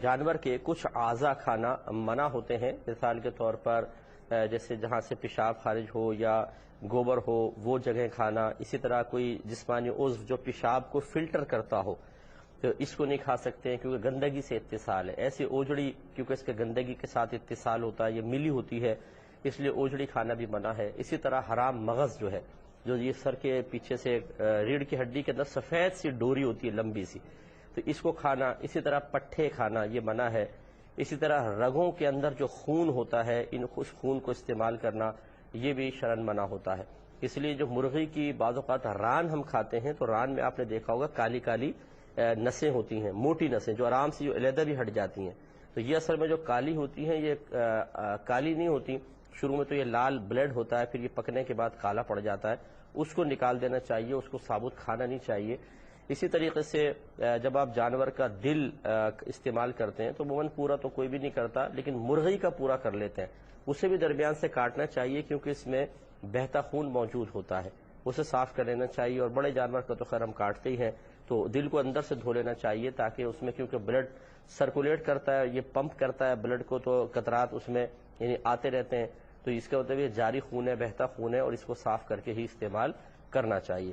جانور کے کچھ اعضا کھانا منع ہوتے ہیں، مثال کے طور پر جیسے جہاں سے پیشاب خارج ہو یا گوبر ہو وہ جگہ کھانا، اسی طرح کوئی جسمانی عضو جو پیشاب کو فلٹر کرتا ہو تو اس کو نہیں کھا سکتے ہیں کیونکہ گندگی سے اتصال ہے۔ ایسی اوجڑی کیونکہ اس کے گندگی کے ساتھ اتصال ہوتا ہے، یہ ملی ہوتی ہے، اس لیے اوجڑی کھانا بھی منع ہے۔ اسی طرح حرام مغز جو ہے، جو یہ سر کے پیچھے سے ریڑھ کی ہڈی کے اندر سفید سی ڈوری ہوتی ہے لمبی سی، تو اس کو کھانا، اسی طرح پٹھے کھانا یہ منع ہے۔ اسی طرح رگوں کے اندر جو خون ہوتا ہے، اس خون کو استعمال کرنا یہ بھی شرعاً منع ہوتا ہے۔ اس لیے جو مرغی کی بعض اوقات ران ہم کھاتے ہیں تو ران میں آپ نے دیکھا ہوگا کالی کالی نسیں ہوتی ہیں، موٹی نسیں جو آرام سے جو علیحدہ بھی ہٹ جاتی ہیں، تو یہ اصل میں جو کالی ہوتی ہیں یہ کالی نہیں ہوتی، شروع میں تو یہ لال بلیڈ ہوتا ہے، پھر یہ پکنے کے بعد کالا پڑ جاتا ہے، اس کو نکال دینا چاہیے، اس کو ثابت کھانا نہیں چاہیے۔ اسی طریقے سے جب آپ جانور کا دل استعمال کرتے ہیں تو عموماً پورا تو کوئی بھی نہیں کرتا، لیکن مرغی کا پورا کر لیتے ہیں، اسے بھی درمیان سے کاٹنا چاہیے کیونکہ اس میں بہتا خون موجود ہوتا ہے، اسے صاف کر لینا چاہیے۔ اور بڑے جانور کا تو خیر ہم کاٹتے ہی ہیں تو دل کو اندر سے دھو لینا چاہیے تاکہ اس میں کیونکہ بلڈ سرکولیٹ کرتا ہے، یہ پمپ کرتا ہے بلڈ کو، تو قطرات اس میں یعنی آتے رہتے ہیں، تو اس کا مطلب یہ جاری خون ہے، بہتا خون ہے، اور اس کو صاف کر کے ہی استعمال کرنا چاہیے۔